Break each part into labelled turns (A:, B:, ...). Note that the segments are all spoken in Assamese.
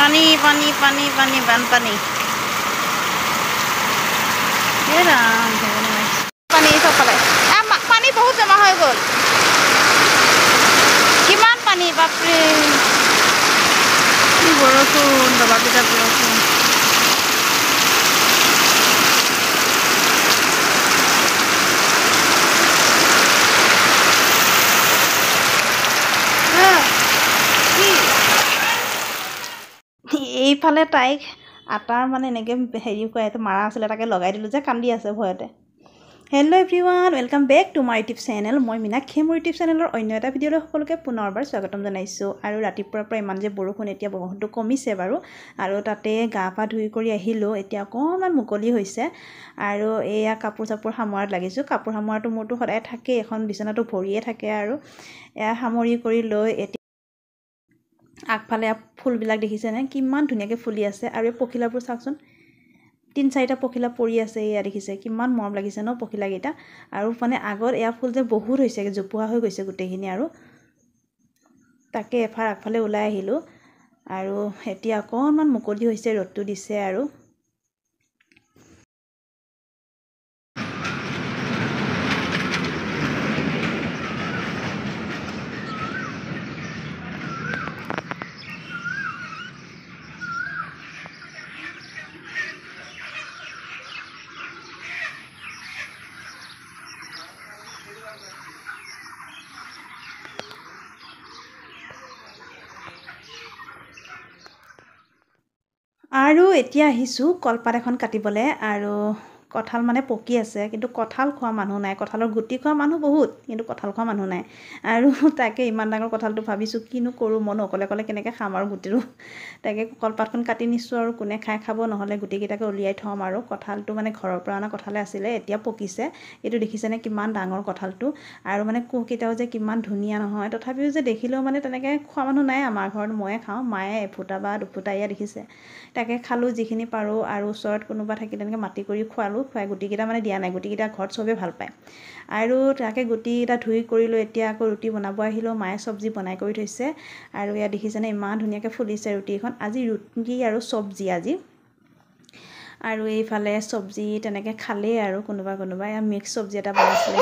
A: পানী পানী পানী পানী বানপানী পানী চবফালে পানী বহুত জমা হৈ গ'ল কিমান পানী বাপৰে বৰষুণ দবাপিটা বৰষুণ এইফালে তাইক আটাৰ মানে এনেকৈ হেৰি কৰা এইটো মাৰা আছিলে তাকে লগাই দিলোঁ যে কান্দি আছে ভয়তে hello' everyone welcome back to my YouTube channel মই মীনাক্ষী মোৰ ইউটিউব চেনেলৰ অন্য এটা ভিডিঅ'লৈ সকলোকে পুনৰবাৰ স্বাগতম জনাইছোঁ আৰু ৰাতিপুৱাৰ পৰা ইমান যে বৰষুণ এতিয়া বৰষুণটো কমিছে বাৰু আৰু তাতে গা পা ধুই কৰি আহিলোঁ এতিয়া অকণমান মুকলি হৈছে আৰু এয়া কাপোৰ চাপোৰ সামৰাত লাগিছোঁ কাপোৰ সামৰাটো মোৰতো সদায় থাকেই এখন বিচনাটো ভৰিয়ে থাকে আৰু এয়া সামৰি কৰি লৈ এতিয়া আগফালে ফুলবিলাক দেখিছেনে কিমান ধুনীয়াকৈ ফুলি আছে আৰু এই পখিলাবোৰ চাওকচোন 3-4টা পখিলা পৰি আছে এয়া দেখিছে কিমান মৰম লাগিছে ন পখিলাকেইটা আৰু মানে আগত এয়া ফুল যে বহুত হৈছে জোপোহা হৈ গৈছে গোটেইখিনি আৰু তাকে এফাৰ আগফালে ওলাই আহিলোঁ আৰু এতিয়া অকণমান মুকলি হৈছে ৰ'দটো দিছে আৰু আৰু এতিয়া আহিছোঁ কলপাত এখন কাটিবলৈ আৰু কঁঠাল মানে পকি আছে কিন্তু কঁঠাল খোৱা মানুহ নাই কঁঠালৰ গুটি খোৱা মানুহ বহুত কিন্তু কঁঠাল খোৱা মানুহ নাই আৰু তাকে ইমান ডাঙৰ কঁঠালটো ভাবিছোঁ কিনো কৰোঁ মন অকলে অকলে কেনেকৈ খাম আৰু গুটিটো তাকে কলপাতখন কাটি নিছোঁ আৰু কোনে খাব নহ'লে গুটিকেইটাকে উলিয়াই থ'ম আৰু কঁঠালটো মানে ঘৰৰ পৰা অনা কঁঠালে আছিলে এতিয়া পকিছে এইটো দেখিছেনে কিমান ডাঙৰ কঁঠালটো আৰু মানে কোহকেইটাও যে কিমান ধুনীয়া নহয় তথাপিও যে দেখিলেও মানে তেনেকৈ খোৱা মানুহ নাই আমাৰ ঘৰত ময়ে খাওঁ মায়ে এফুটা বা দুফুটা এয়া দেখিছে তাকে খালোঁ যিখিনি পাৰোঁ আৰু ওচৰত কোনোবা থাকিলে তেনেকৈ মাতি কৰি খোৱালোঁ খুৱাই গুটিকেইটা মানে দিয়া নাই গুটিকেইটা ঘৰত চবেই ভাল পায় আৰু তাকে গুটিকেইটা ধুই কৰি লৈ এতিয়া আকৌ ৰুটি বনাব আহিলোঁ মায়ে চব্জি বনাই কৰি থৈছে আৰু এয়া দেখিছেনে ইমান ধুনীয়াকৈ ফুলিছে ৰুটিখন আজি ৰুটি আৰু চব্জি আজি আৰু এইফালে চব্জি তেনেকৈ খালেই আৰু কোনোবাই এয়া মিক্স চব্জি এটা বনাইছিলে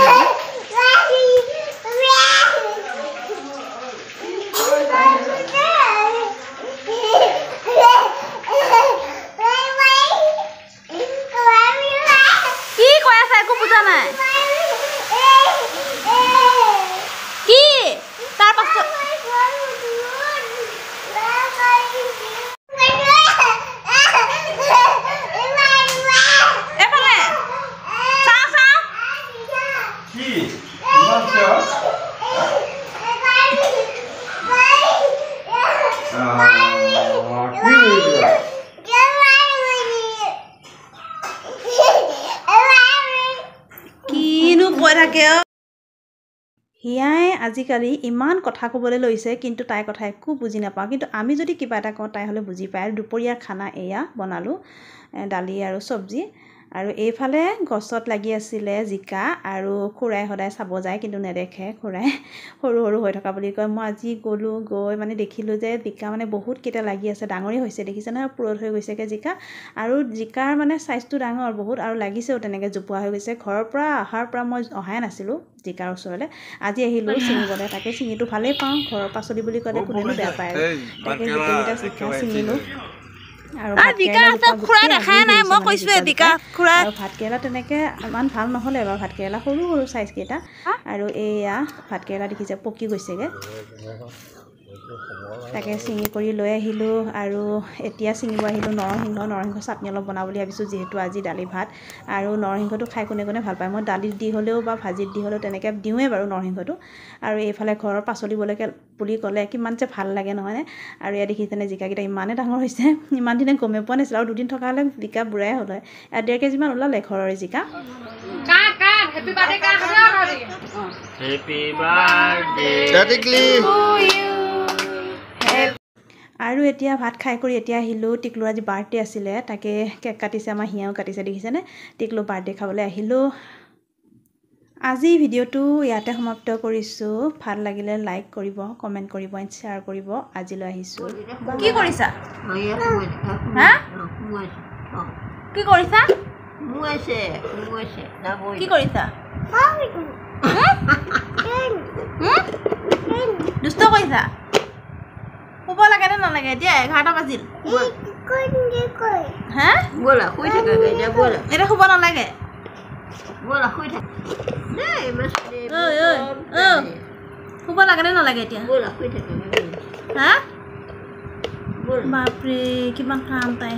A: হিয়াই আজিকালি ইমান কথা ক'বলৈ লৈছে কিন্তু তাইৰ কথা একো বুজি নাপাওঁ কিন্তু আমি যদি কিবা এটা কওঁ তাই হ'লে বুজি পায় আৰু দুপৰীয়াৰ খানা এয়া বনালোঁ দালি আৰু চব্জি আৰু এইফালে গছত লাগি আছিলে জিকা আৰু খুৰাই সদায় চাব যায় কিন্তু নেদেখে খুৰাই সৰু সৰু হৈ থকা বুলি কয় মই আজি গ'লোঁ গৈ মানে দেখিলোঁ যে জিকা মানে বহুতকেইটা লাগি আছে ডাঙৰেই হৈছে দেখিছেনে পুৰঠ হৈ গৈছেগৈ জিকা আৰু জিকাৰ মানে চাইজটো ডাঙৰ বহুত আৰু লাগিছেও তেনেকৈ জোপোহা হৈ গৈছে ঘৰৰ পৰা অহাৰ পৰা মই অহাই নাছিলোঁ জিকাৰ ওচৰলৈ আজি আহিলোঁ ছিঙিবলৈ তাকে ছিঙিটো ভালেই পাওঁ ঘৰৰ পাচলি বুলি ক'লে কোনেনো বেয়া পায় আৰু তাকে গোটেইকেইটা জিকা ছিঙিলোঁ আৰু ভাতকেৰেলা তেনেকৈ ইমান ভাল নহ'লে বাৰু ভাতকেৰেলা সৰু সৰু চাইজকেইটা আৰু এয়া ভাতকেৰেলা দেখিছে পকি গৈছেগৈ তাকে ছিঙি কৰি লৈ আহিলোঁ আৰু এতিয়া ছিঙিব আহিলোঁ নৰসিংহ চাটনি অলপ বনাওঁ বুলি ভাবিছোঁ যিহেতু আজি দালি ভাত আৰু নৰসিংহটো খাই কোনে কোনে ভাল পায় মই দালিত দি হ'লেও বা ভাজিত দি হ'লেও তেনেকৈ দিওঁৱেই বাৰু নৰসিংহটো আৰু এইফালে ঘৰৰ পাচলি বুলি ক'লে কিমান যে ভাল লাগে নহয়নে আৰু এয়া দেখিছেনে জিকাকেইটা ইমানেই ডাঙৰ হৈছে ইমান দিনে গমেই পোৱা নাছিলোঁ আৰু দুদিন থকা হ'লে জিকা বুঢ়াই হ'ল হয় 1.5 কেজিমান ওলালে ঘৰৰ জিকা আৰু এতিয়া ভাত খাই কৰি এতিয়া আহিলোঁ টিকলুৰ আজি বাৰ্থডে আছিলে তাকে কেক কাটিছে আমাৰ হিয়াও কাটিছে দেখিছেনে টিকলু বাৰ্থডে খাবলৈ আহিলোঁ আজি ভিডিঅ'টো ইয়াতে সমাপ্ত কৰিছোঁ ভাল লাগিলে লাইক কৰিব কমেণ্ট কৰিব এণ্ড শ্বেয়াৰ কৰিব আজিলৈ আহিছোঁ কি কৰিছা হা কি কৰিছা কি কৰিছা দুষ্ট কৰিছা শুব লাগে নে নালাগে এতিয়া 11টা বাজিল হা
B: ব'লা শুই থাকা এতিয়া ব'লা
A: এতিয়া শুব নালাগে
B: ব'লা শুই থাকা দেই মাছ
A: শুব লাগে নে নালাগে এতিয়া
B: ব'লা শুই থাকা
A: হা
B: ব'লা
A: বাপৰে কিমান কাম তাই